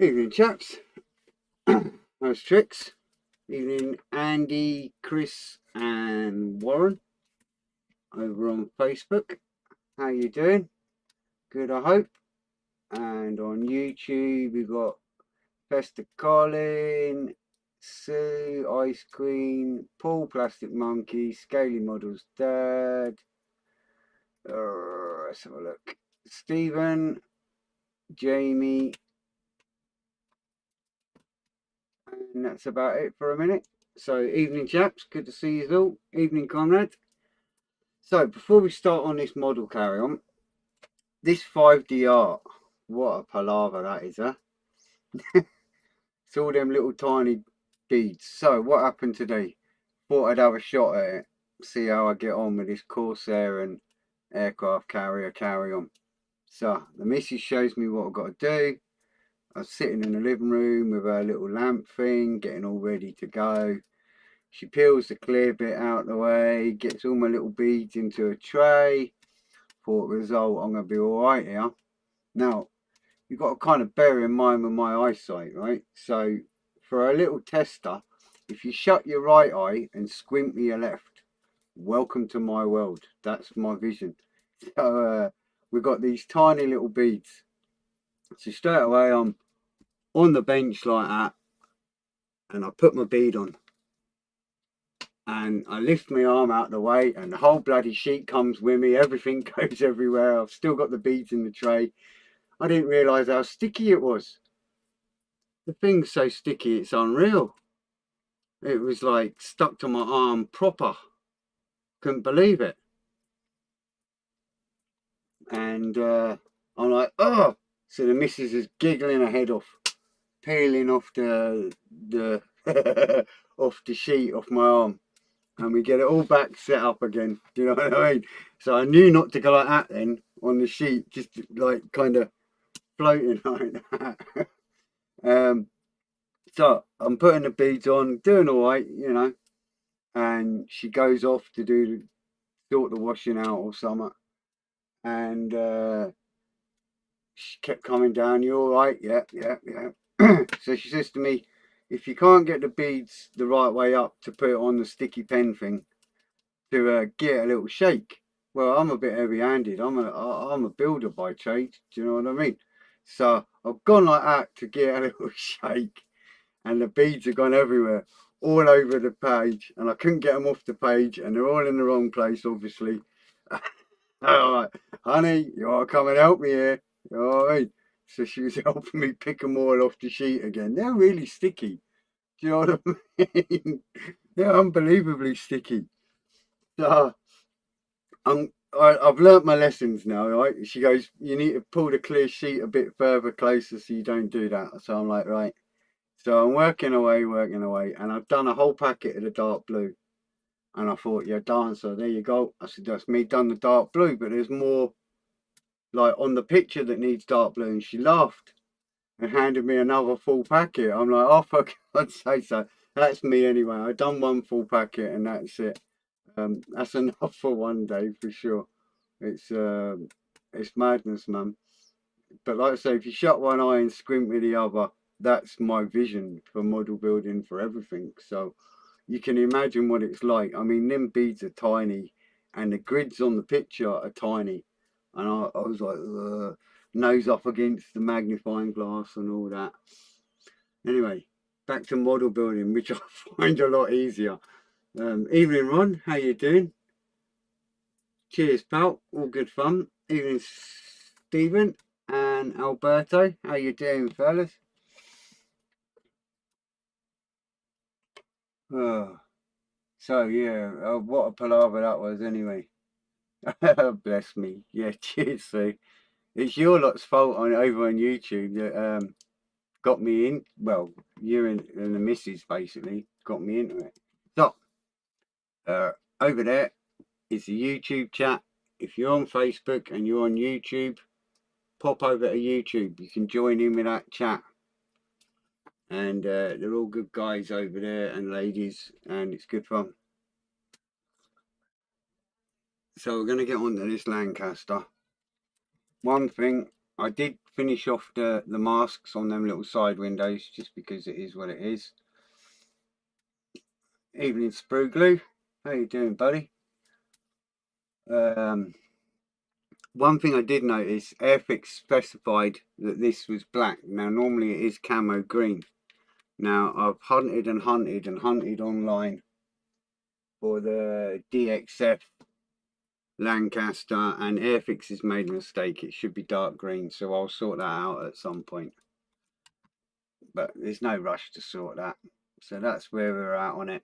Evening, chaps. How's tricks? Evening, Andy, Chris, and Warren over on Facebook. How you doing? Good, I hope. And on YouTube, we've got Fester Colin, Sue, Ice Queen, Paul, Plastic Monkey, Scaly Models Dad. Let's have a look. Stephen, Jamie, and that's about it for a minute. So, evening, chaps. Good to see you all. Evening, comrade. So, before we start on this model carry on, this 5D art, what a palaver that is, huh? It's all them little tiny beads. So, what happened today? Thought I'd have a shot at it, see how I get on with this Corsair and aircraft carrier carry on. So, the missus shows me what I've got to do. I was sitting in the living room with her little lamp thing, getting all ready to go. She peels the clear bit out of the way, gets all my little beads into a tray. Thought, result, I'm going to be alright here. Now, you've got to kind of bear in mind with my eyesight, right? So, for a little tester, if you shut your right eye and squint with your left, welcome to my world. That's my vision. So, we've got these tiny little beads. So, straight away, I'm on the bench like that, and I put my bead on. And I lift my arm out the way, and the whole bloody sheet comes with me. Everything goes everywhere. I've still got the beads in the tray. I didn't realise how sticky it was. The thing's so sticky, it's unreal. It was like stuck to my arm proper. Couldn't believe it. And I'm like, oh! So the missus is giggling her head off, peeling off the off the sheet off my arm. And we get it all back set up again. Do you know what I mean? So I knew not to go like that then on the sheet, just like kind of floating like that. So I'm putting the beads on, doing all right, you know, and she goes off to sort the washing out or something, and she kept coming down. You all right? Yeah. So she says to me, if you can't get the beads the right way up to put it on the sticky pen thing, to get a little shake. Well, I'm a bit heavy-handed. I'm a builder by trade. Do you know what I mean? So I've gone like that to get a little shake, and the beads have gone everywhere, all over the page, and I couldn't get them off the page, and they're all in the wrong place, obviously. All right, honey, you want to come and help me here? You know what I mean? So she was helping me pick them all off the sheet again. They're really sticky. Do you know what I mean? They're unbelievably sticky. So I've learnt my lessons now, right? She goes, you need to pull the clear sheet a bit further closer so you don't do that. So I'm like, right. So I'm working away, and I've done a whole packet of the dark blue. And I thought, yeah, dancer, there you go. I said, that's me done the dark blue, but there's more like on the picture that needs dark blue. And she laughed and handed me another full packet. I'm like, oh, for God's sake, so that's me anyway. I've done one full packet and that's it. That's enough for one day for sure. It's madness, man. But like I say, if you shut one eye and squint with the other, that's my vision for model building for everything. So you can imagine what it's like. I mean, them beads are tiny, and the grids on the picture are tiny. And I was like, ugh, nose up against the magnifying glass and all that. Anyway, back to model building, which I find a lot easier. Evening, Ron. How you doing? Cheers, pal. All good fun. Evening, Stephen and Alberto. How you doing, fellas? Oh, so yeah, what a palaver that was anyway. Bless me. Yeah, cheers, Sue. It's your lot's fault over on YouTube that got me in. Well, you and the missus basically got me into it. So, over there is the YouTube chat. If you're on Facebook and you're on YouTube, pop over to YouTube. You can join in with that chat. And they're all good guys over there and ladies, and it's good fun. So we're going to get on to this Lancaster. One thing I did finish off the masks on them little side windows just because it is what it is. Evening sprue glue. How you doing, buddy? One thing I did notice, Airfix specified that this was black. Now normally it is camo green. Now I've hunted and hunted and hunted online for the DXF Lancaster, and Airfix has made a mistake. It should be dark green, so I'll sort that out at some point. But there's no rush to sort that. So that's where we're at on it,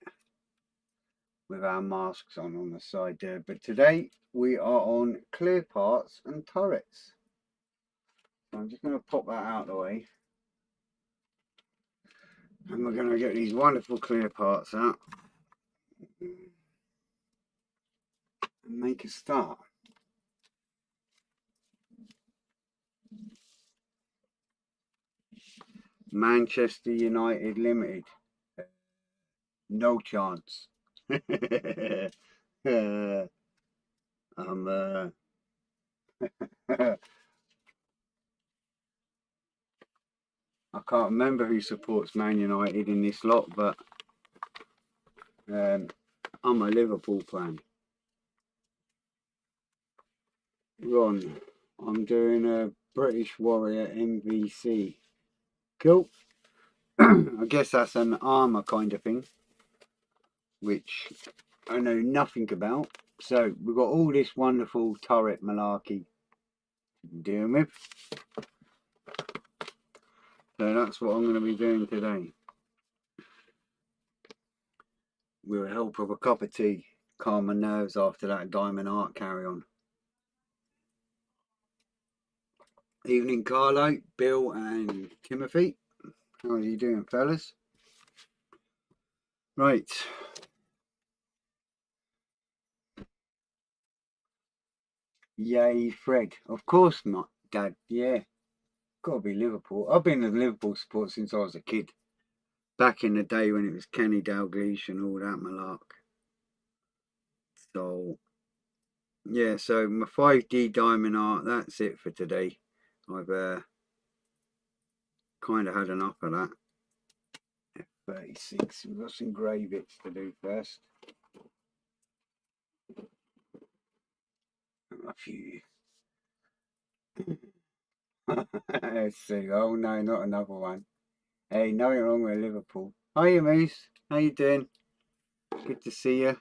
with our masks on the side there. But today we are on clear parts and turrets. So I'm just going to pop that out of the way. And we're going to get these wonderful clear parts out and make a start. Manchester United Limited. No chance. I can't remember who supports Man United in this lot, but I'm a Liverpool fan. Ron, I'm doing a British Warrior MVC. Cool. I guess that's an armour kind of thing, which I know nothing about. So we've got all this wonderful turret malarkey dealing with. So that's what I'm going to be doing today. With the help of a cup of tea, calm my nerves after that Diamond Art carry on. Evening, Carlo, Bill, and Timothy. How are you doing, fellas? Right. Yay, Fred. Of course not, Dad. Yeah. Gotta be Liverpool. I've been a Liverpool support since I was a kid. Back in the day when it was Kenny Dalglish and all that malark. So, yeah, so my 5D Diamond Art, that's it for today. I've kind of had enough of that. F36. We've got some grey bits to do first. A few. Let's see. Oh no, not another one. Hey, nothing wrong with Liverpool. Hiya, Moose. How you doing? Good to see you.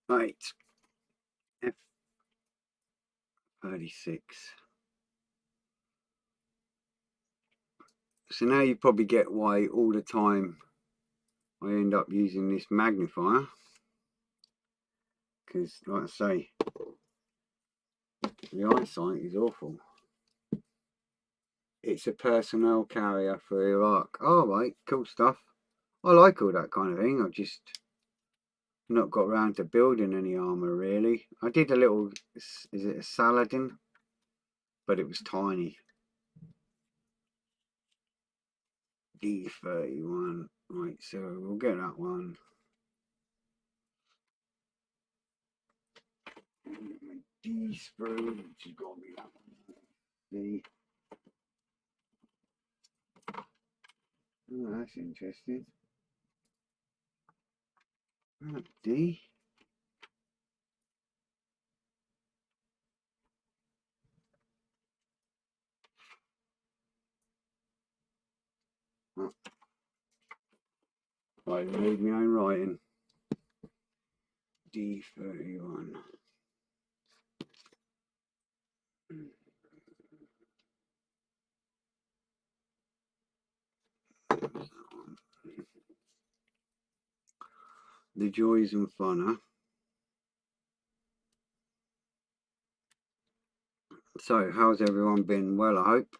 Right. F36. So now you probably get why all the time I end up using this magnifier. Because, like I say, the eyesight is awful. It's a personnel carrier for Iraq. Oh, right, cool stuff. I like all that kind of thing. I've just not got around to building any armour, really. I did a little, is it a Saladin? But it was tiny. B.III. Right, so we'll get that one. D sprue, which has got to be that one. D. Oh, that's interesting. D. Oh. I read my own writing. D.III. The joys and fun, huh? So, how's everyone been? Well, I hope.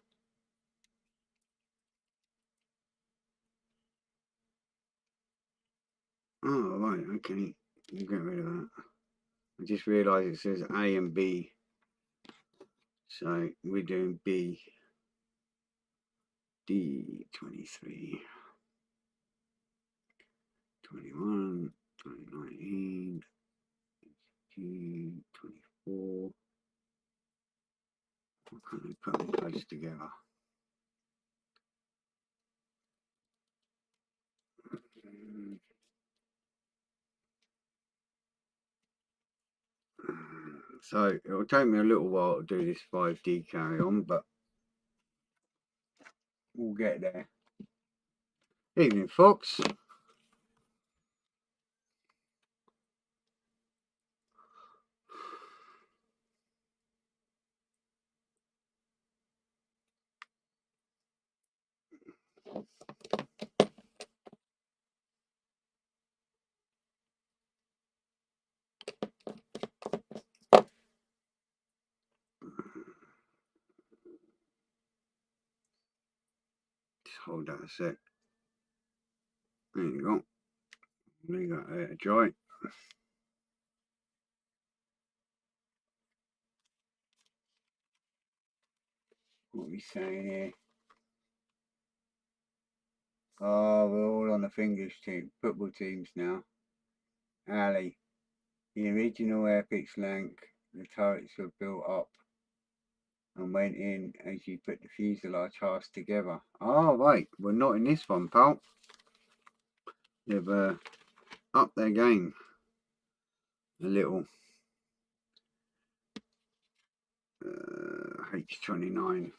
Oh, right, okay. You get rid of that. I just realised it says A and B. So, we're doing B. D.23. 21, 2019, G24. Let me put them close together. So it'll take me a little while to do this 5D carry on, but we'll get there. Evening, Fox. Just hold that a sec. There you go. Leave that there to dry. What are we saying here? Oh, we're all on the fingers team, football teams now. Ali, the original Airfix Lanc, the turrets were built up and went in as you put the fuselage halves together. Oh, right, we're not in this one, pal. They've upped their game a little. H29.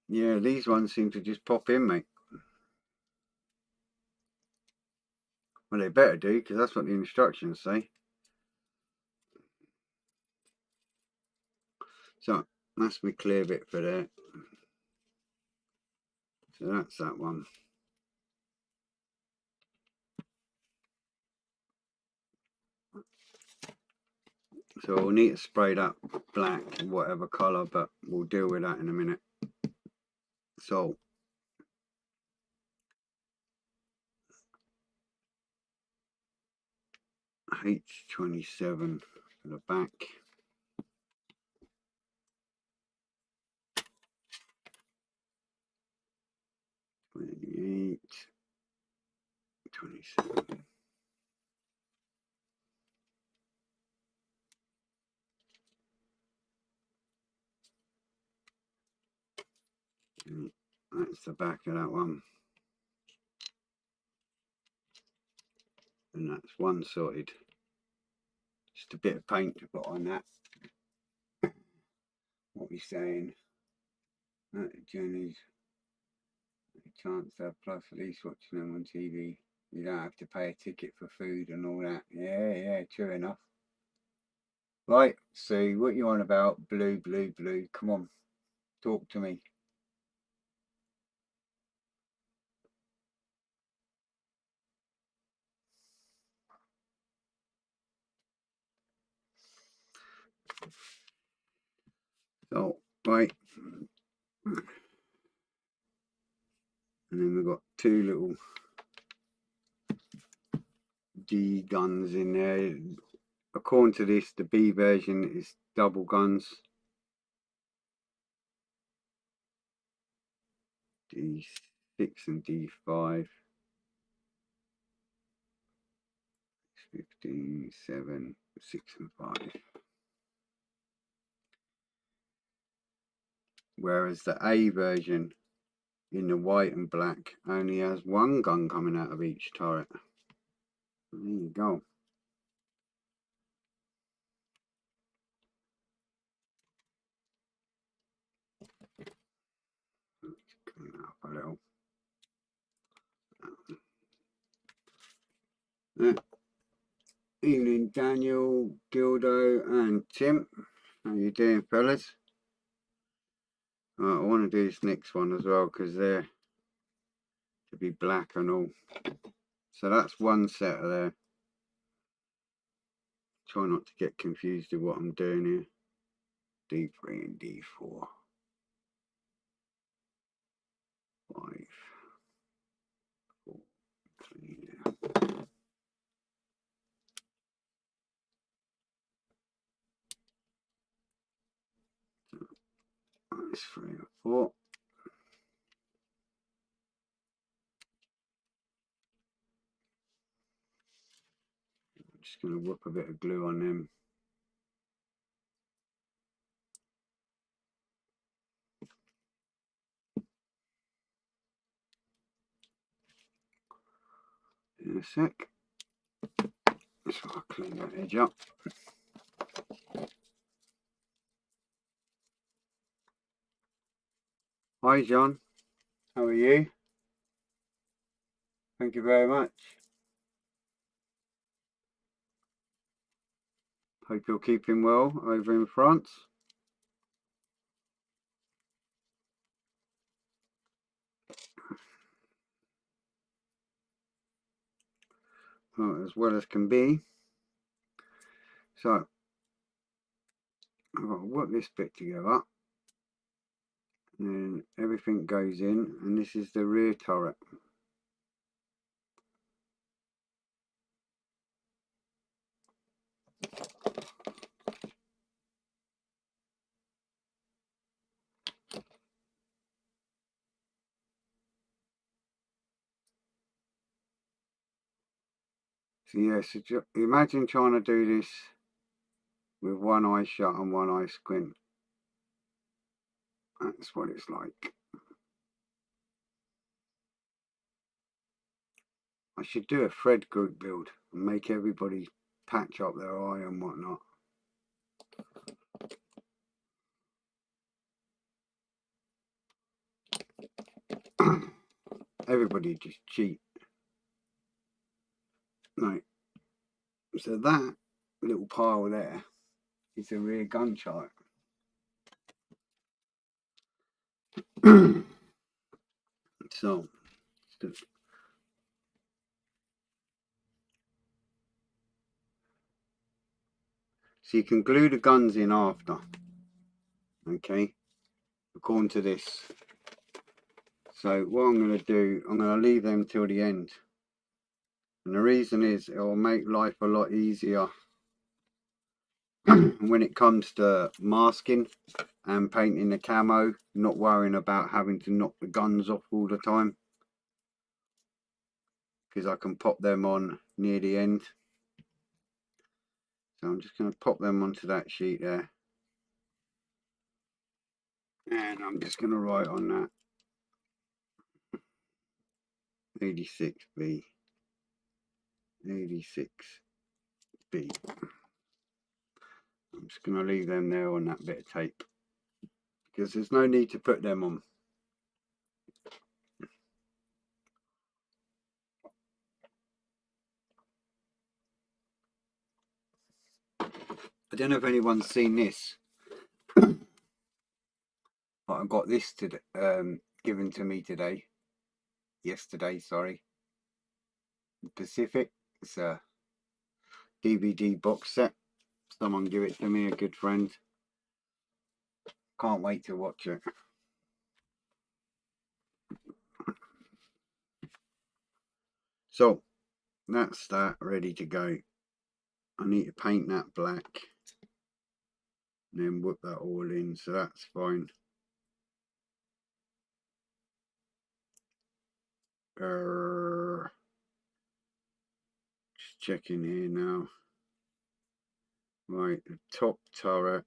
Yeah, these ones seem to just pop in, mate. Well, they better do, because that's what the instructions say. So, that's my clear bit for there. So that's that one. So we'll need to spray that black, whatever colour, but we'll deal with that in a minute. So, H27 for the back. 28, 27. That's the back of that one. And that's one sorted. Just a bit of paint to put on that. What we saying? Jenny's a chance to have plus at least watching them on TV. You don't have to pay a ticket for food and all that. Yeah, true enough. Right, see what you on about? Blue. Come on, talk to me. So, right. And then we've got two little D guns in there. According to this, the B version is double guns. D6 and D5. 15, 7, 6 and 5. Whereas the A version in the white and black only has one gun coming out of each turret. There you go. Clean that up a little. Evening, Daniel, Gildo, and Tim. How you doing, fellas? I want to do this next one as well because they're to be black and all. So that's one set of there. Try not to get confused with what I'm doing here. D3 and D4. 5, 4, 3. That's 3 and 4. Just going to whip a bit of glue on them. In a sec. So I'll clean that edge up. Hi John, how are you? Thank you very much. Hope you're keeping well over in France. Well, as well as can be. So I've got to work this bit together, and then everything goes in, and this is the rear turret. So yeah, so imagine trying to do this with one eye shut and one eye squint. That's what it's like. I should do a thread group build and make everybody patch up their eye and whatnot. Everybody just cheat. Right. So that little pile there is a rear gun chart. So you can glue the guns in after, okay, according to this. So what I'm going to do, I'm going to leave them till the end, and the reason is it will make life a lot easier when it comes to masking and painting the camo, not worrying about having to knock the guns off all the time, because I can pop them on near the end. So I'm just going to pop them onto that sheet there, and I'm just going to write on that 86B, 86B. I'm just going to leave them there on that bit of tape, because there's no need to put them on. I don't know if anyone's seen this, but I got this given to me yesterday, sorry. Pacific. It's a DVD box set. Someone give it to me, a good friend. Can't wait to watch it. So that's that ready to go. I need to paint that black and then whip that all in, so that's fine. Just checking here now. Right, the top turret.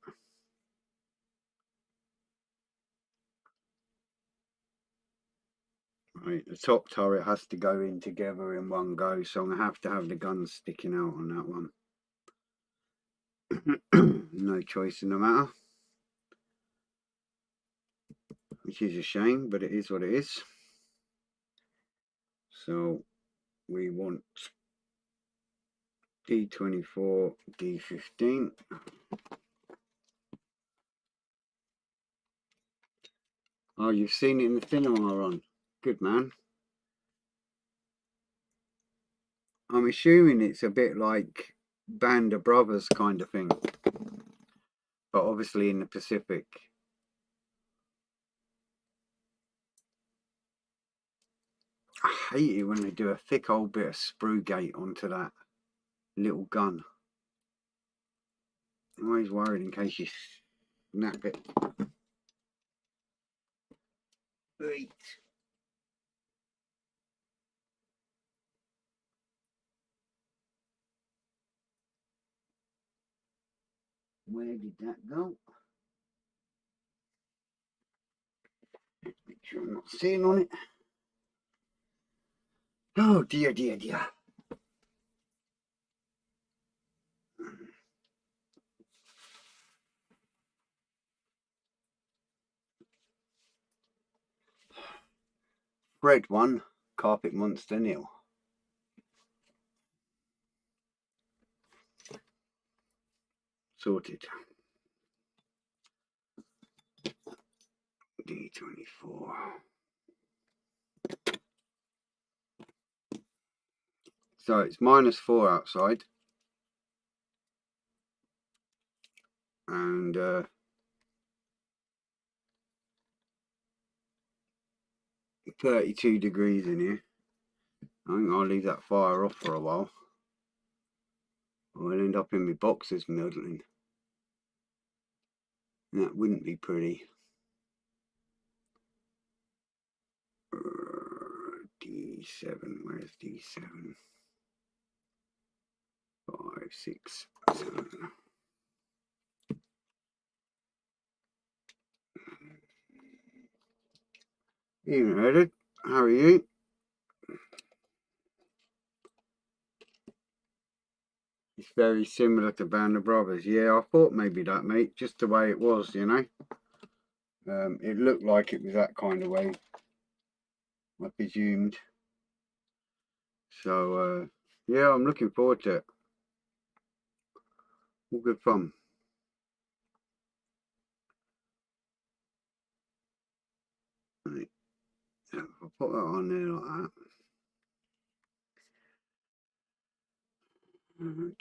Right, the top turret has to go in together in one go, so I'm going to have the guns sticking out on that one. No choice in the matter, which is a shame, but it is what it is. So we want D24, D15. Oh, you've seen it in the cinema, Ron. Good man. I'm assuming it's a bit like Band of Brothers kind of thing, but obviously in the Pacific. I hate it when they do a thick old bit of sprue gate onto that little gun. I'm always worried in case you snap it. Right. Where did that go? Make sure I'm not seeing on it. Oh dear, dear, dear. Red one, Carpet Monster nil. Sorted. D24. So it's -4 outside. And 32 degrees in here. I think I'll leave that fire off for a while. I'll end up in my boxes melting. That wouldn't be pretty. D7, where's D7? 5, 6, 7. Evening, Edward. How are you? It's very similar to Band of Brothers. Yeah, I thought maybe that, mate. Just the way it was, you know. It looked like it was that kind of way, I presumed. So, yeah, I'm looking forward to it. All good fun. Right. So I'll put that on there like that. And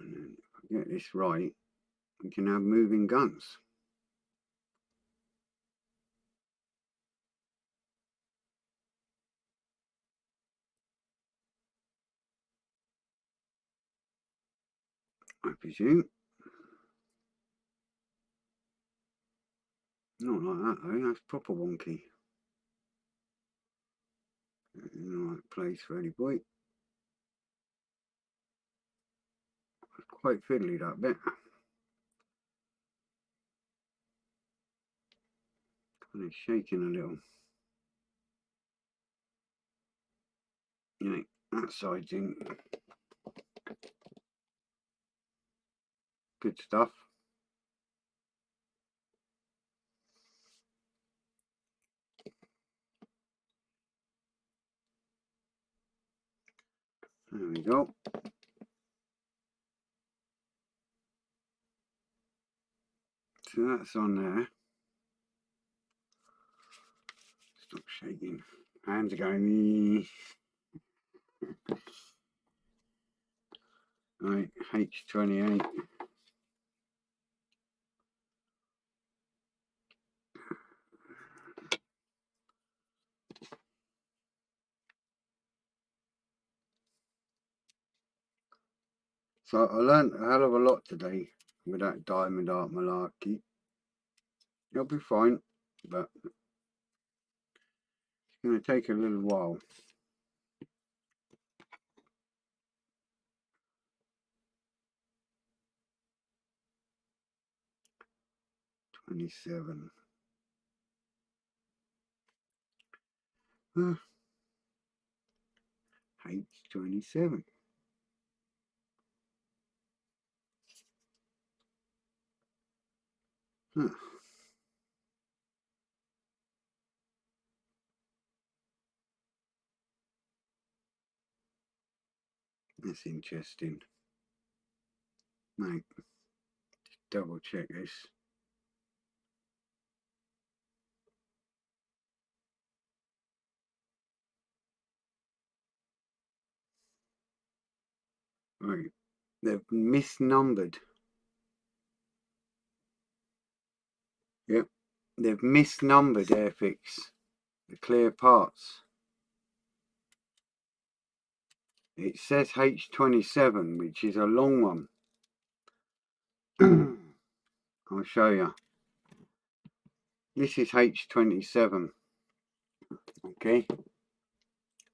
then if I get this right, we can have moving guns. I presume. Not like that though, that's proper wonky. In the right place, ready boy. It's quite fiddly that bit. Kind of shaking a little. Yeah, that side's in. Good stuff. There we go. So that's on there. Stop shaking. Hands are going. Right, H28. So I learned a hell of a lot today with that diamond art malarkey. It'll be fine, but it's going to take a little while. '27. H27. Huh. That's interesting. Mate, just double check this. Right, they've misnumbered. Yep, they've misnumbered Airfix, the clear parts. It says H27, which is a long one. I'll show you. This is H27. Okay.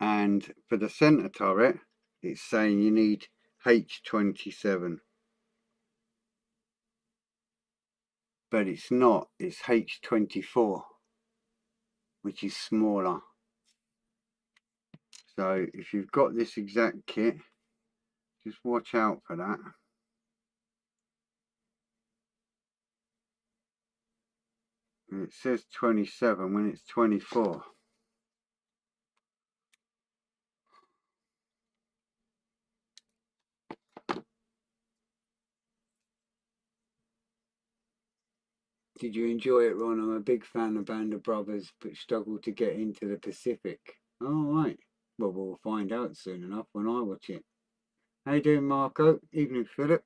And for the center turret, it's saying you need H27. But it's not, it's H24, which is smaller. So if you've got this exact kit, just watch out for that. And it says 27 when it's 24. Did you enjoy it, Ron? I'm a big fan of Band of Brothers, but struggled to get into the Pacific. All right. Well, we'll find out soon enough when I watch it. How you doing, Marco? Evening, Philip.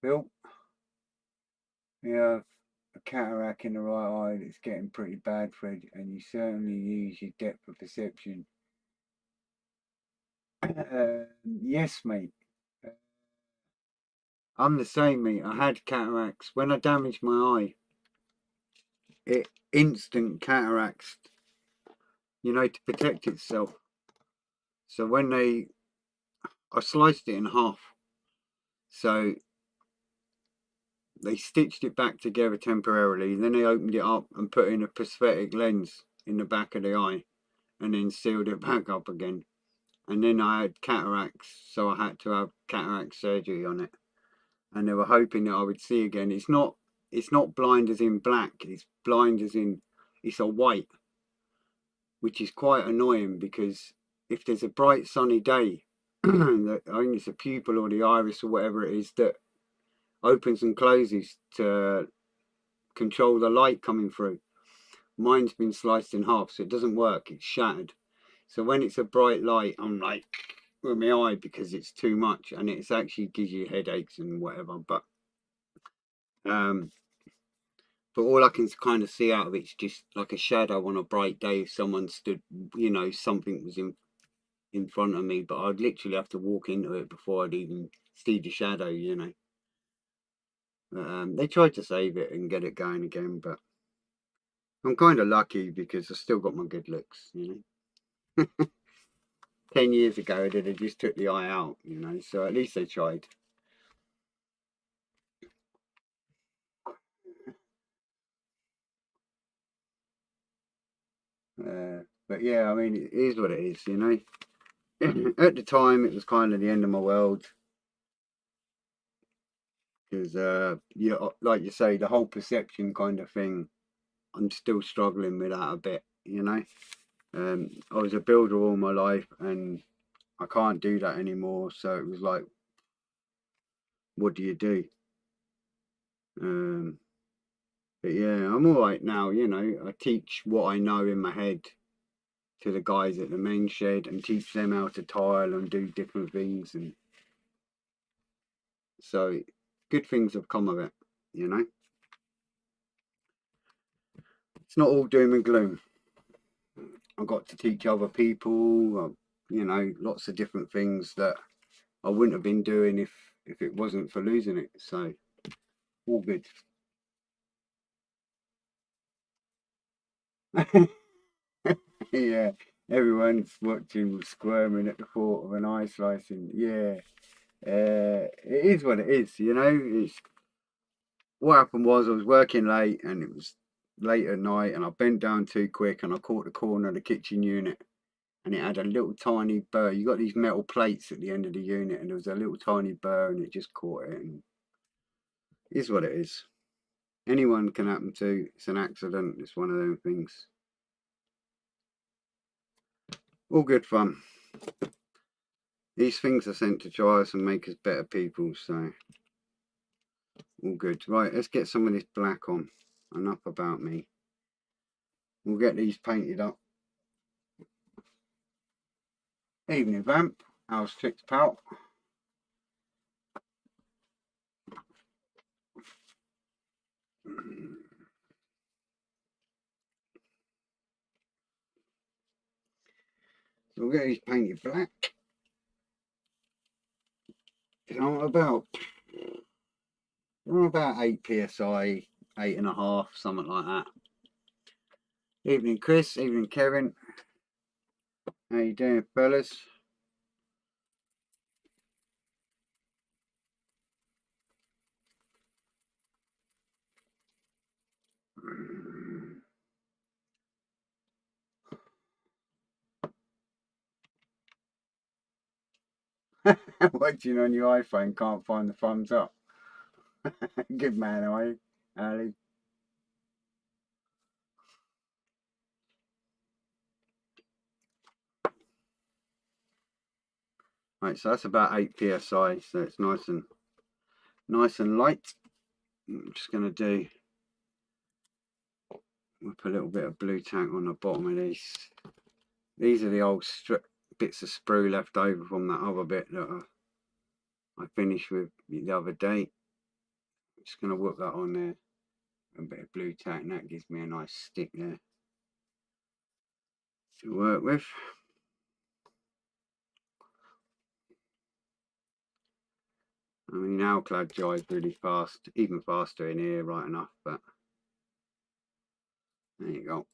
Bill? Yeah, a cataract in the right eye that's getting pretty bad, Fred, and you certainly use your depth of perception. Yes, mate. I'm the same, mate. I had cataracts. When I damaged my eye, it instant cataracts, to protect itself. So when I sliced it in half. So they stitched it back together temporarily. Then they opened it up and put in a prosthetic lens in the back of the eye and then sealed it back up again. And then I had cataracts, so I had to have cataract surgery on it. And they were hoping that I would see again. It's not blind as in black, it's blind as in it's a white, which is quite annoying because if there's a bright sunny day, I think it's a pupil or the iris or whatever it is that opens and closes to control the light coming through. Mine's been sliced in half, so it doesn't work, it's shattered. So when it's a bright light, I'm like with my eye because it's too much, and it's actually gives you headaches and whatever. But all I can kind of see out of it's just like a shadow on a bright day. If someone stood, something was in front of me, but I'd literally have to walk into it before I'd even see the shadow. They tried to save it and get it going again, but I'm kind of lucky because I still got my good looks. 10 years ago, they'd have just took the eye out, so at least they tried. But yeah, I mean, it is what it is, At the time, it was kind of the end of my world. Because, like you say, the whole perception kind of thing, I'm still struggling with that a bit, I was a builder all my life and I can't do that anymore. So it was like, what do you do? But yeah, I'm all right now, I teach what I know in my head to the guys at the main shed and teach them how to tile and do different things. And so good things have come of it, It's not all doom and gloom. I got to teach other people, lots of different things that I wouldn't have been doing if it wasn't for losing it. So all good. Yeah, everyone's watching squirming at the thought of an eye slicing. Yeah, it is what it is. It's what happened was I was working late and it was late at night and I bent down too quick and I caught the corner of the kitchen unit and it had a little tiny burr. You got these metal plates at the end of the unit and there was a little tiny burr and it just caught it. And it is what it is. Anyone can happen to. It's an accident. It's one of them things. All good fun. These things are sent to try us and make us better people, so all good. Right, let's get some of this black on. Enough about me. We'll get these painted up. Evening, Vamp. How's Tricks, pal? So we'll get these painted black. I'm about 8 psi, 8.5, something like that. Evening, Chris. Evening, Kevin. How you doing, fellas? Watching on your iPhone, can't find the thumbs up. Good man, are you, Ali? Right, so that's about 8 psi, so it's nice and light. I'm just going to put a little bit of blue tack on the bottom of these. These are the old bits of sprue left over from that other bit that I finished with the other day. I'm just going to whip that on there. A bit of blue tack, and that gives me a nice stick there to work with. I mean, alclad dries really fast, even faster in here, right enough, but there you go.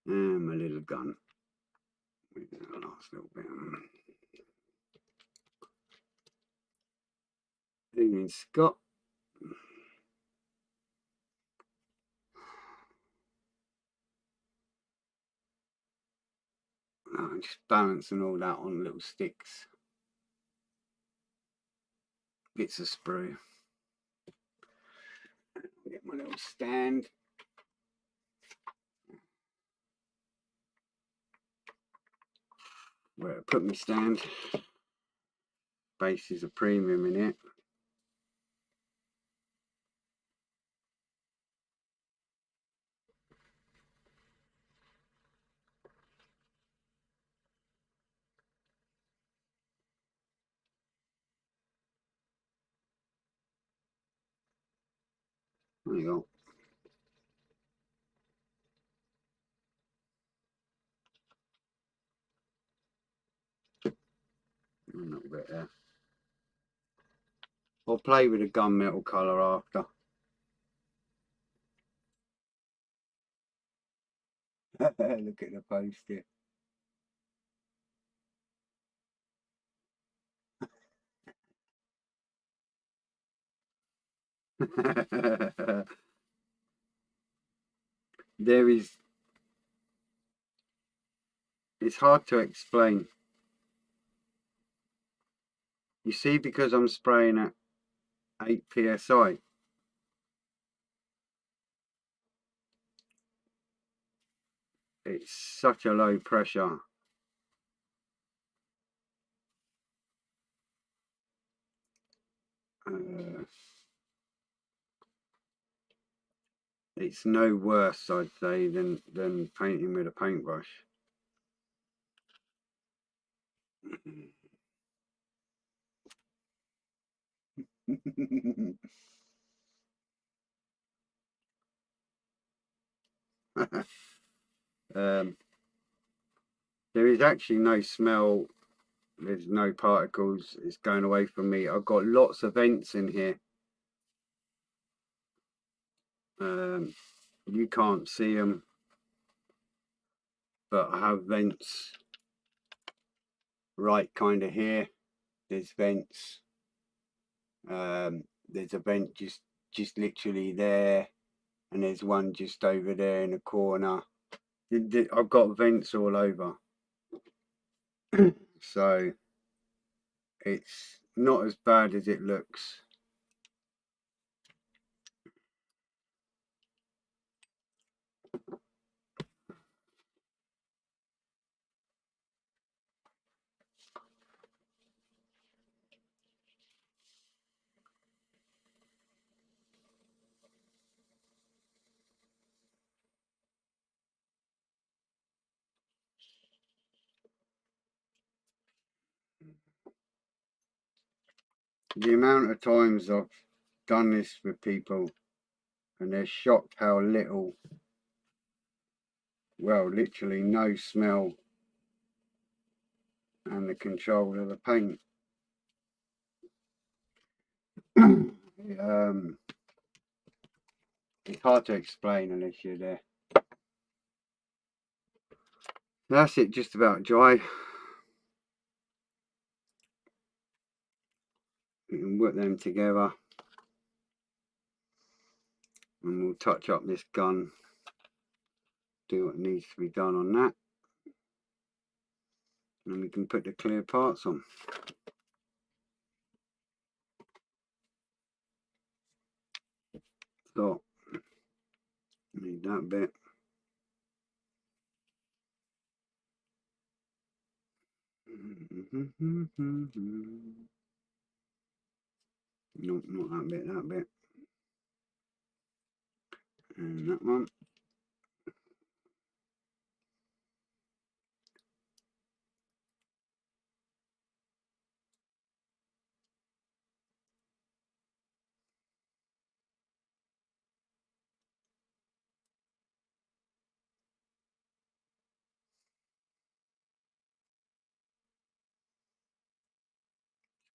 And my little gun. The last little bit. Evening, Scott. I'm just balancing all that on little sticks. Bits of sprue. Get my little stand. Where I put my stand. Base is a premium in it. There you go. A little bit there. I'll play with the gunmetal colour after. Look at the post here. It's hard to explain. You see, because I'm spraying at 8 psi, it's such a low pressure. It's no worse, I'd say, than painting with a paintbrush. There is actually no smell. There's no particles. It's going away from me. I've got lots of vents in here. You can't see them, but I have vents right kind of here. There's vents. There's a vent just literally there, and there's one just over there in the corner. I've got vents all over. So it's not as bad as it looks. The amount of times I've done this with people and they're shocked how little, well, literally no smell and the control of the paint. It's hard to explain unless you're there. That's it, just about dry. You can put them together, and we'll touch up this gun, do what needs to be done on that, and we can put the clear parts on. So need that bit. Nope, not that bit, that bit. And that one.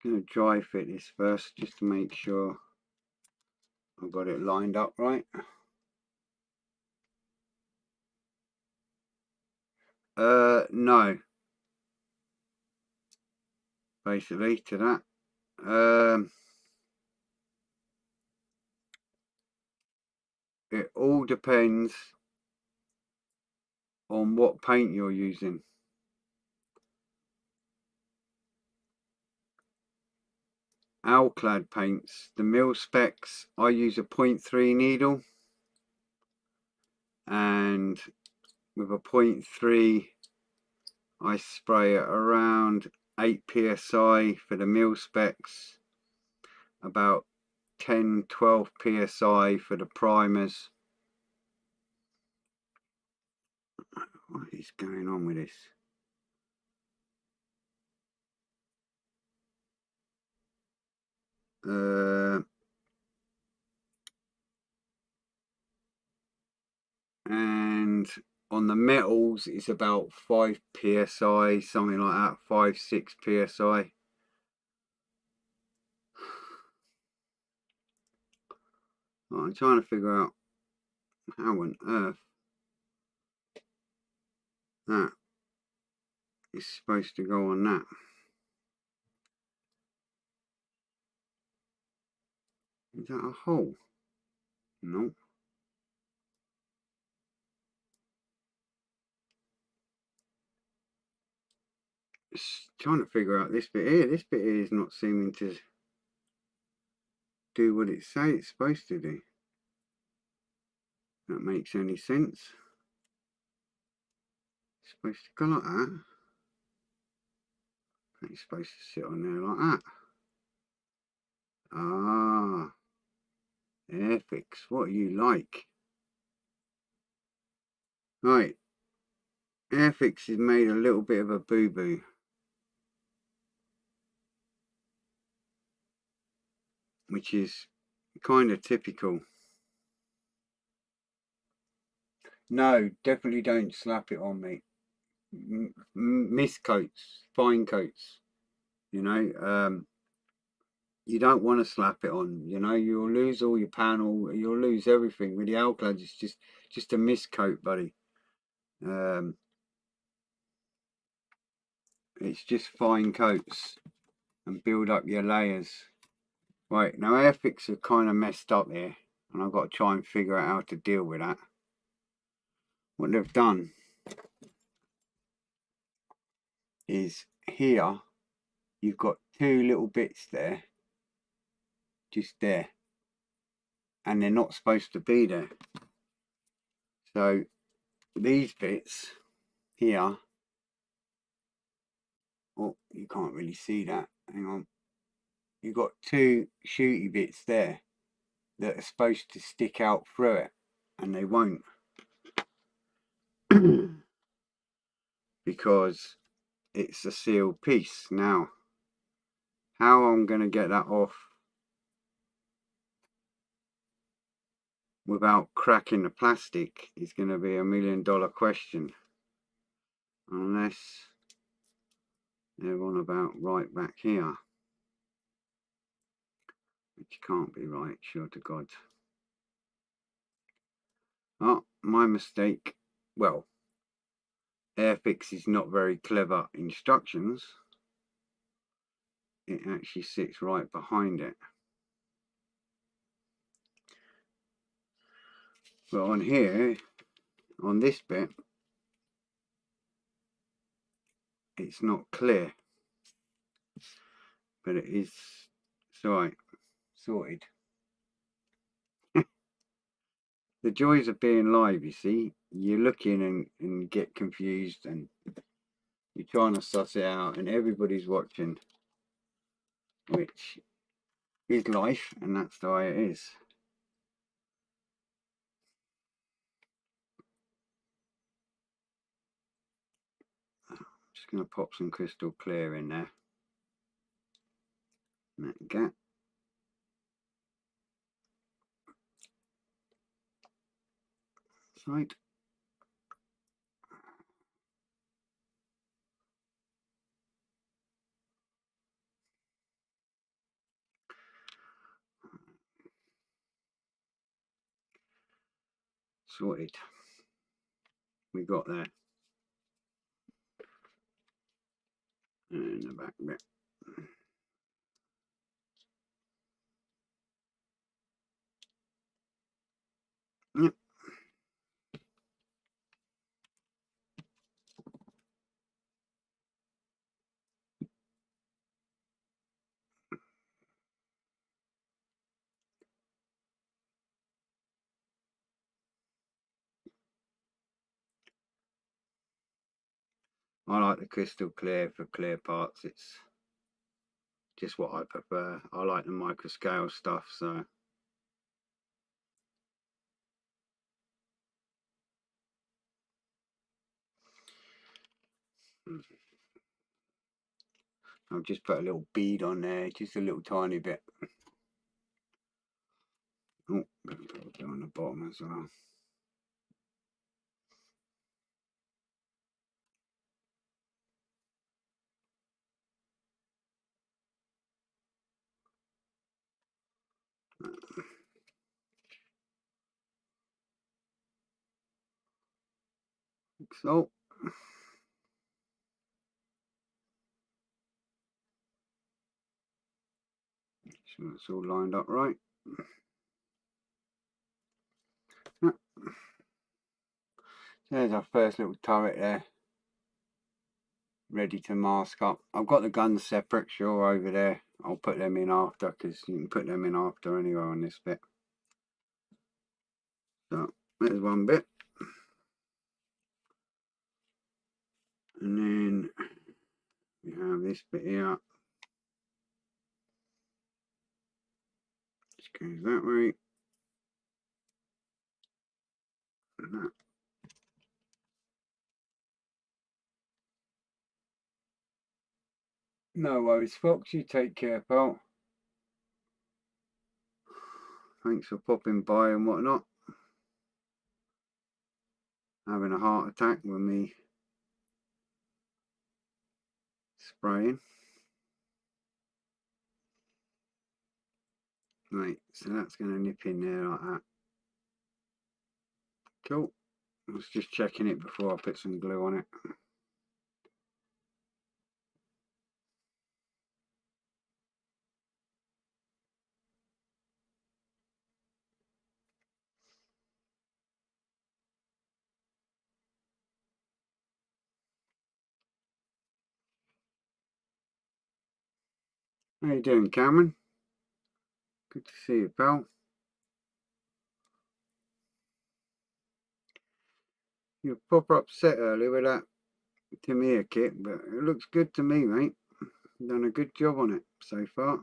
Going to dry fit this first, just to make sure I've got it lined up right. No. Basically, to that. It all depends on what paint you're using. Alclad paints, the mil specs, I use a 0.3 needle, and with a 0.3 I spray it around 8 psi for the mil specs, about 10-12 psi for the primers. What is going on with this? And on the metals it's about 5 psi, something like that, 5-6 psi. I'm trying to figure out how on earth that is supposed to go on that. Is that a hole? No. Just trying to figure out this bit here. This bit here is not seeming to do what it say it's supposed to do. That makes any sense. It's supposed to go like that. It's supposed to sit on there like that. Ah, Airfix, what are you like? Right, Airfix has made a little bit of a boo-boo. Which is kind of typical. No, definitely don't slap it on, mate. Miscoats, fine coats, you know. You don't want to slap it on, you know. You'll lose all your panel, you'll lose everything. With the Alclad, it's just a miscoat, buddy. It's just fine coats and build up your layers. Right, now Airfix are kind of messed up here, and I've got to try and figure out how to deal with that. What they've done is here you've got two little bits there, just there, and they're not supposed to be there. So these bits here, oh, you can't really see that, hang on, you've got two shooty bits there that are supposed to stick out through it, and they won't. Because it's a sealed piece. Now, how I'm going to get that off without cracking the plastic is going to be $1 million question, unless they're on about right back here, which can't be right, sure to God. Oh, my mistake. Well, Airfix is not very clever instructions. it actually sits right behind it. But on here, on this bit, it's not clear, but it is sorted. The joys of being live, you see. You look in and get confused, and you're trying to suss it out, and everybody's watching, which is life, and that's the way it is. I'm just going to pop some crystal clear in there. And that gap. Side. Sorted. We got there. And the back bit. Yep. I like the crystal clear for clear parts. It's just what I prefer. I like the micro scale stuff, so I've just put a little bead on there, just a little tiny bit. Oh, put it on the bottom as well. So it's all lined up right. There's our first little turret there, ready to mask up. I've got the guns separate, sure, over there. I'll put them in after, because you can put them in after anyway on this bit. So there's one bit. And then we have this bit here. Just goes that way. And that. No worries, Fox. You take care, pal. Thanks for popping by and whatnot. Having a heart attack with me spraying. Right, so that's going to nip in there like that. Cool. I was just checking it before I put some glue on it. How you doing, Cameron? Good to see you, pal. You were proper upset earlier with that Tamiya kit, but it looks good to me, mate. You've done a good job on it so far.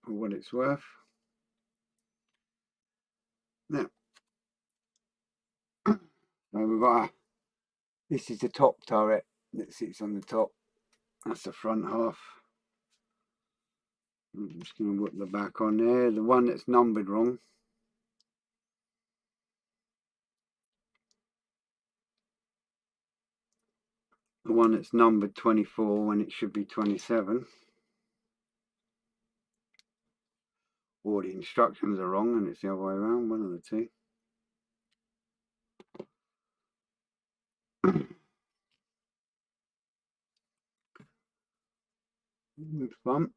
For what it's worth. Now, so we've got this is the top turret that sits on the top. That's the front half. I'm just going to put the back on there. The one that's numbered wrong. The one that's numbered 24 when it should be 27. Or the instructions are wrong and it's the other way around, one of the two. Good fun.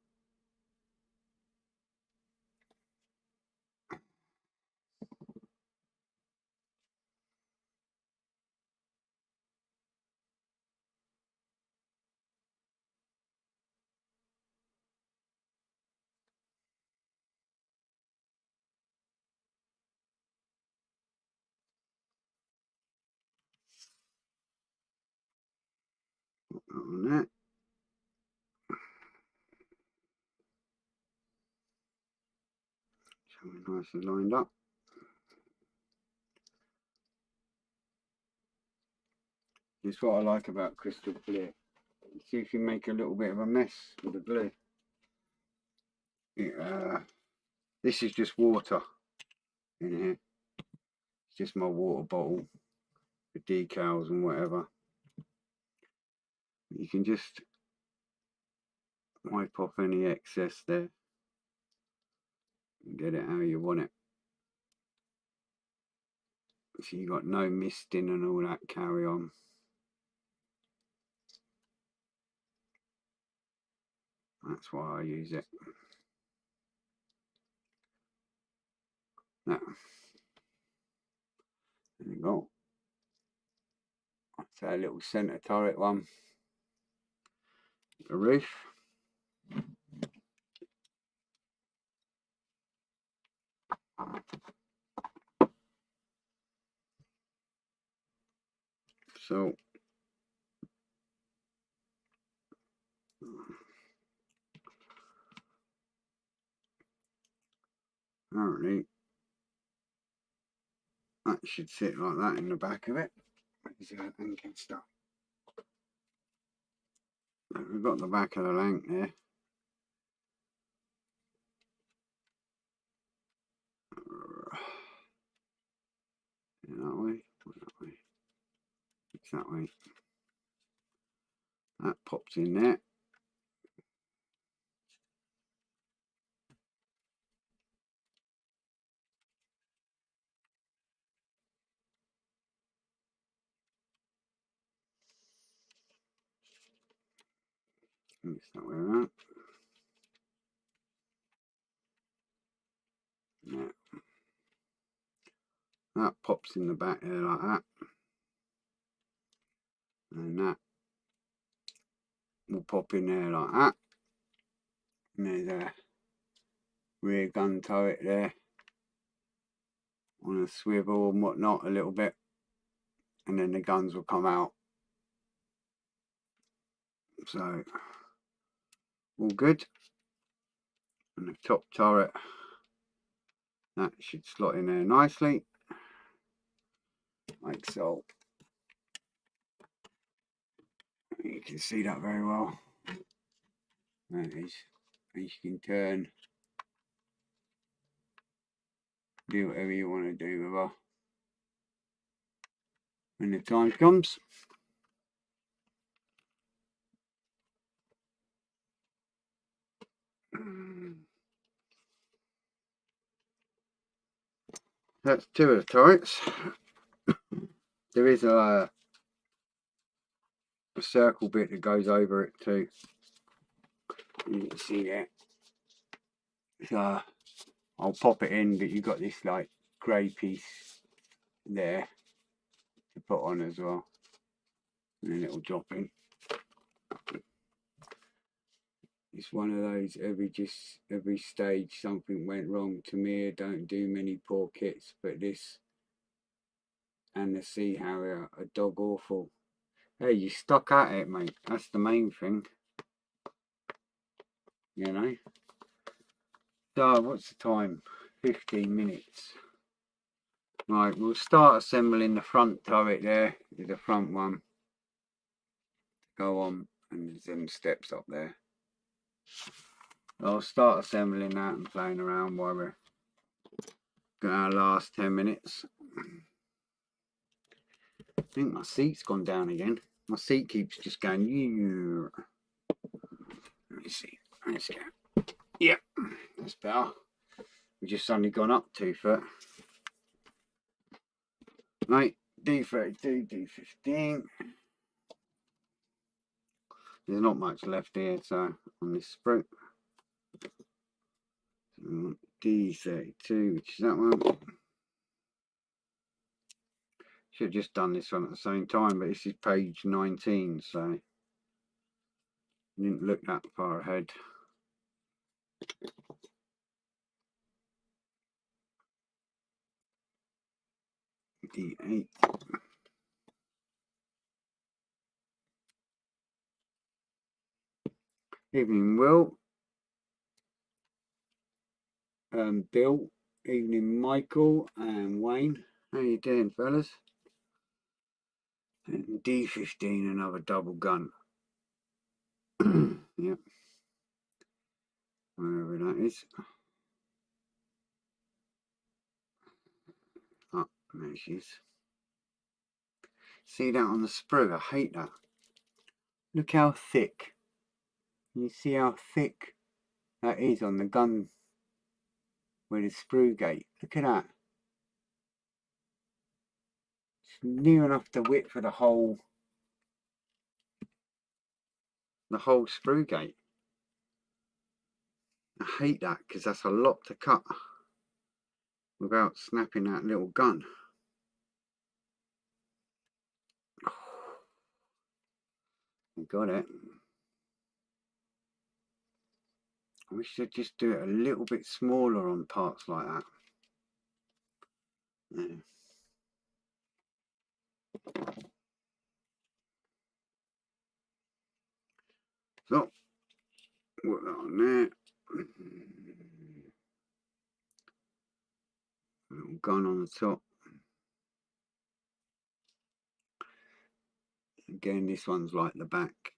Put that on there. So nicely lined up. This is what I like about crystal clear. See if you make a little bit of a mess with the glue. This is just water in here. It's just my water bottle for decals and whatever. You can just wipe off any excess there and get it how you want it. So you got no misting and all that carry on. That's why I use it. Now, there you go. That's our little centre turret one. The roof. So apparently that should sit like that in the back of it. Lancaster. We've got the back of the Lanc there. That way, that way. It's that way. That pops in there. It's that way around. Yeah. That pops in the back there like that. And that will pop in there like that. And there's a rear gun turret there on a swivel and whatnot a little bit. And then the guns will come out. So, all good. And the top turret, that should slot in there nicely. Like so. You can see that very well. That is, as you can turn, do whatever you want to do with her when the time comes. That's two of the turrets. There is a circle bit that goes over it too. You can see that. So I'll pop it in, but you've got this like grey piece there to put on as well, and then it'll drop in. It's one of those every stage something went wrong. To me, I don't do many poor kits, but this and the Sea Harrier are dog awful. Hey, you stuck at it, mate. That's the main thing. You know. So what's the time? 15 minutes. Right, we'll start assembling the front turret there. With the front one. Go on, and there's them steps up there. I'll start assembling that and playing around while we're got our last 10 minutes. I think my seat's gone down again. My seat keeps just going. Let me see. Let's go. Yeah, that's better. We've just suddenly gone up 2 foot. Right, D32, D15. There's not much left here, so on this sprue. D.III, which is that one. Should have just done this one at the same time, but this is page 19, so I didn't look that far ahead. D8. Evening, Will. Bill. Evening, Michael and Wayne. How you doing, fellas? And D15, another double gun. Yep. Wherever that is. Oh, there she is. See that on the sprue? I hate that. Look how thick. You see how thick that is on the gun with the sprue gate. Look at that. It's near enough the width of the whole sprue gate. I hate that because that's a lot to cut without snapping that little gun. I got it. We should just do it a little bit smaller on parts like that. Yeah. So, put that on there. Little gun on the top. Again, this one's like the back.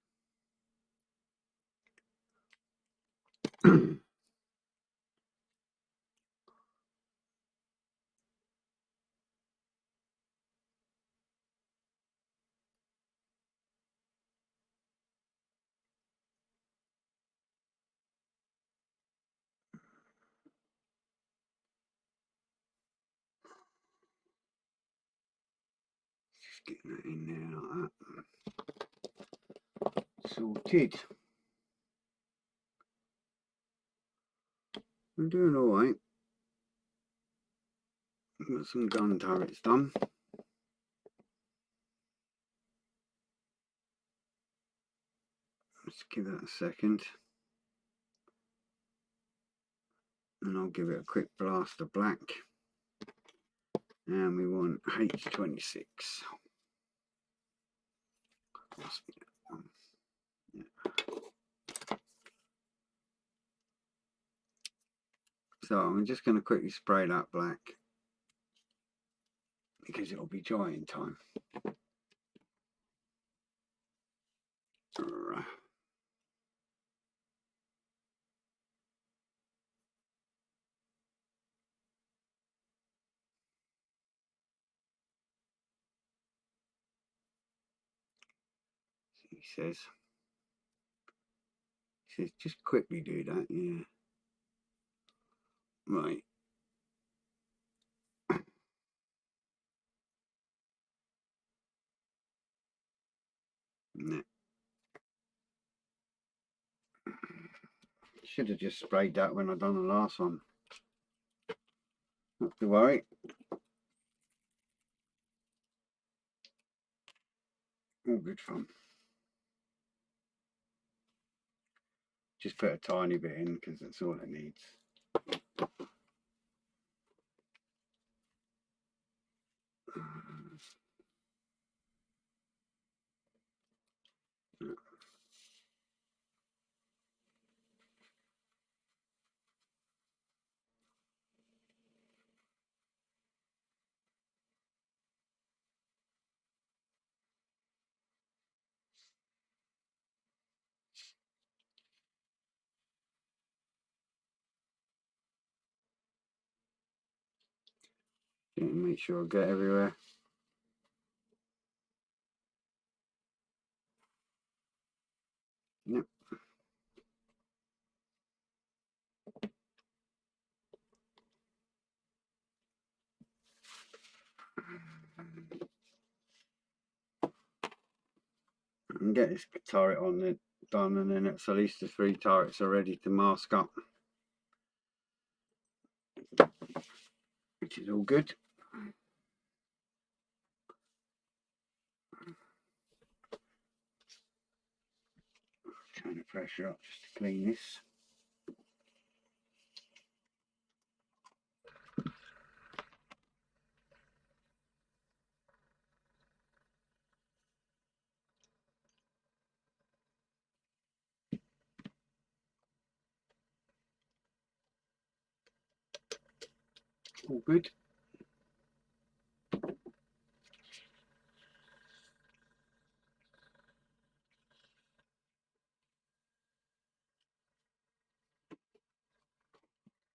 Just getting that in there like that. Sorted. I'm doing alright. Got some gun turrets done. Let's give that a second. And I'll give it a quick blast of black. And we want H26. Must be that one. Yeah. So I'm just going to quickly spray that black because it'll be dry in time. Right. He says just quickly do that. Yeah. Right. No. Should have just sprayed that when I done the last one. Not to worry. All good fun. Just put a tiny bit in because that's all it needs. Make sure I get everywhere. Yep. And get this turret on the done, and then it's at least the 3 turrets are ready to mask up, which is all good. Turn the pressure up just to clean this. All good.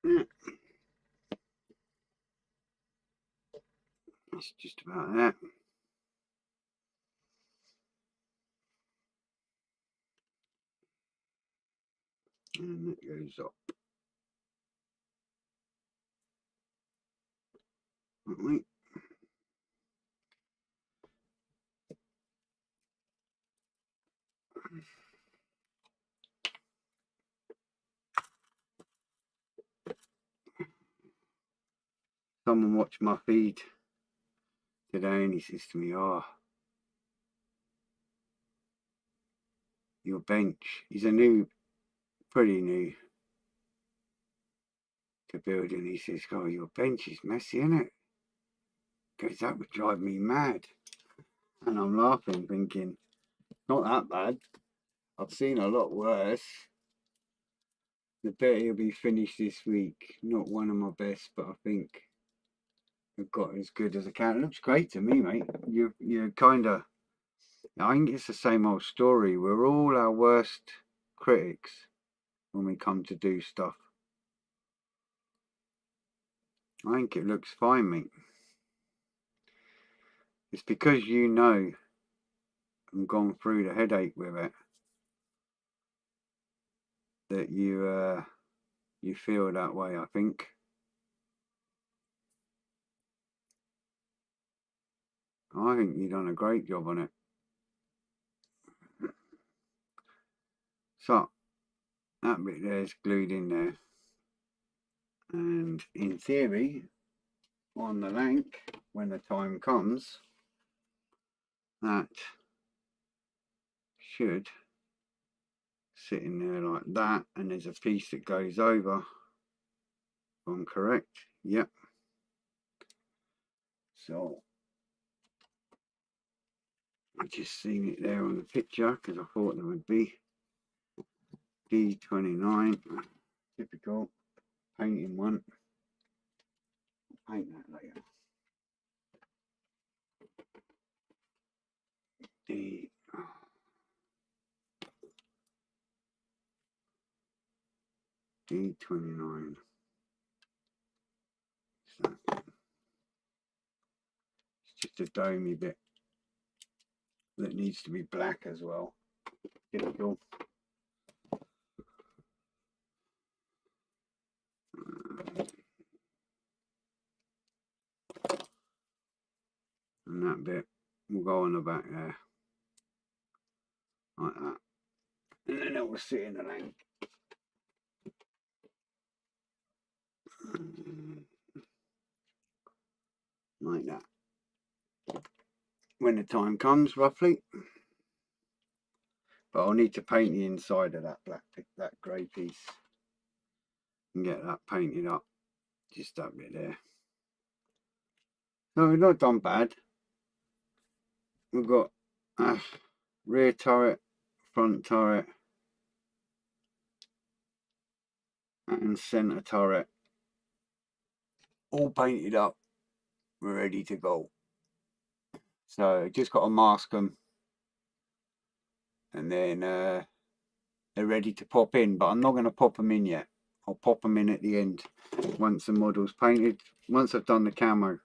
Yeah. That's just about that. And it goes up. Right. Someone watched my feed today and he says to me, "Oh, your bench." He's pretty new to building. He says, "Oh, your bench is messy, isn't it?" Because that would drive me mad. And I'm laughing, thinking, not that bad. I've seen a lot worse. The bet he'll be finished this week. Not one of my best, but I think I've got as good as I can. It looks great to me, mate. You're kind of, I think it's the same old story. We're all our worst critics when we come to do stuff. I think it looks fine, mate. It's because you know and gone through the headache with it that you feel that way, I think. I think you've done a great job on it. So that bit there's glued in there, and in theory on the Lanc, when the time comes, that should sit in there like that, and there's a piece that goes over, if I'm correct. Yep. So I just seen it there on the picture because I thought there would be. B.29, typical painting one. Paint that later. B.29. So it's just a domey bit that needs to be black as well. Typical. And that bit will go on the back there, like that. And then it will sit in the Lanc. Like that. When the time comes, roughly. But I'll need to paint the inside of that that grey piece and get that painted up. Just that bit there. No, we've not done bad. We've got rear turret, front turret, and centre turret all painted up. We're ready to go. So just got to mask them, and then they're ready to pop in. But I'm not going to pop them in yet. I'll pop them in at the end once the model's painted. Once I've done the camo,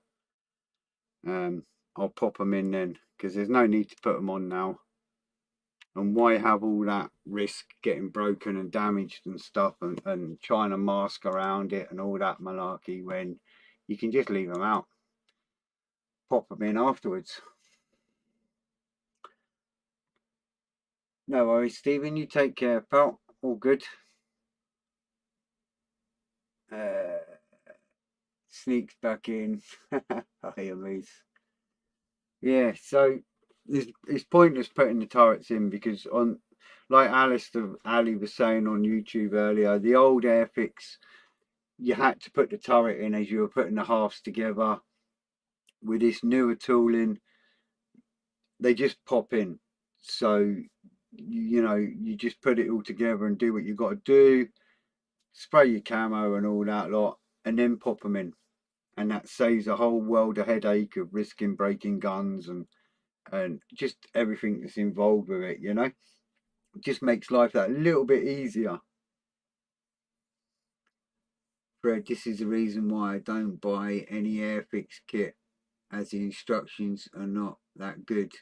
I'll pop them in then, because there's no need to put them on now. And why have all that risk getting broken and damaged and stuff, and trying to mask around it and all that malarkey, when you can just leave them out, pop them in afterwards. No worries, Stephen. You take care, pal. All good. Uh, Sneaks back in. Hi, Elise. Yeah, so it's pointless putting the turrets in because on, like Ali was saying on YouTube earlier, the old Airfix, you had to put the turret in as you were putting the halves together. With this newer tooling, they just pop in. So you just put it all together and do what you got to do, spray your camo and all that lot, and then pop them in. And that saves a whole world of headache of risking breaking guns and just everything that's involved with it, It just makes life that little bit easier. Fred, this is the reason why I don't buy any Airfix kit, as the instructions are not that good.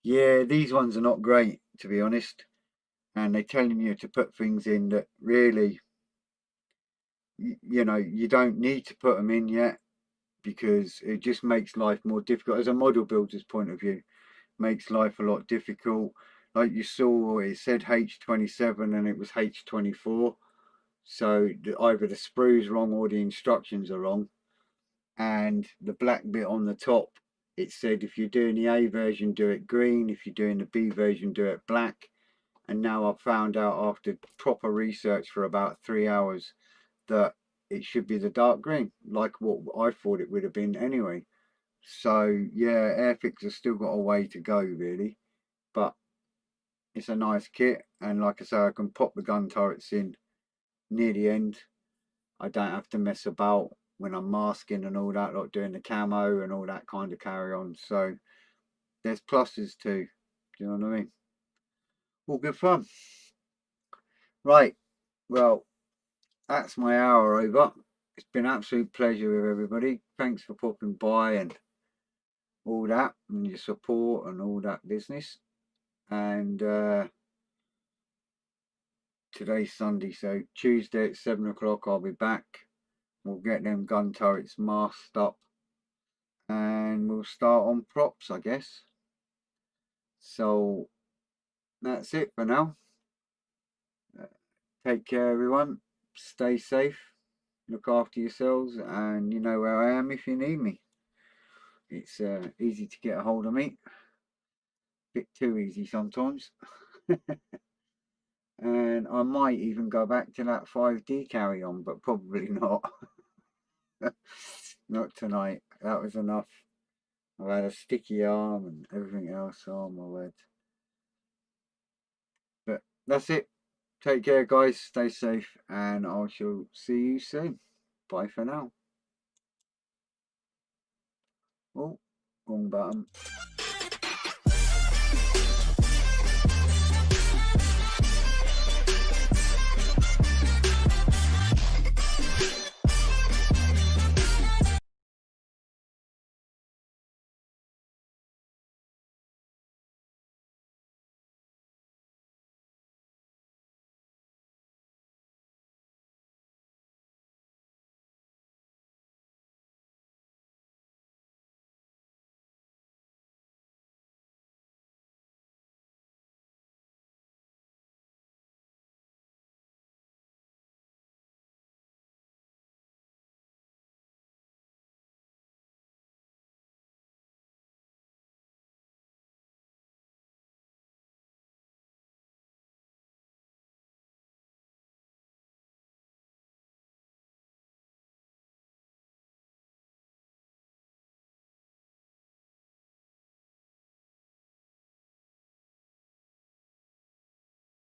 Yeah, these ones are not great, to be honest. And they're telling you to put things in that really, you don't need to put them in yet, because it just makes life more difficult. As a model builder's point of view, makes life a lot difficult. Like you saw, it said H27 and it was H24. So either the sprue's wrong or the instructions are wrong. And the black bit on the top, it said if you're doing the A version, do it green. If you're doing the B version, do it black. And now I've found out after proper research for about 3 hours that it should be the dark green, like what I thought it would have been anyway. So yeah, Airfix has still got a way to go really, but it's a nice kit, and like I say, I can pop the gun turrets in near the end. I don't have to mess about when I'm masking and all that, like doing the camo and all that kind of carry on. So there's pluses too. Do you know what I mean? All good fun. Right, well, that's my hour over. It's been an absolute pleasure with everybody. Thanks for popping by and all that, and your support and all that business. And today's Sunday, so Tuesday at 7 o'clock I'll be back. We'll get them gun turrets masked up and we'll start on props, I guess. So that's it for now. Take care, everyone. Stay safe. Look after yourselves, and you know where I am if you need me. It's easy to get a hold of me. Bit too easy sometimes. And I might even go back to that 5D carry on, but probably not. Not tonight. That was enough. I've had a sticky arm and everything else. Oh my word. But that's it. Take care, guys. Stay safe, and I shall see you soon. Bye for now. Oh, wrong button.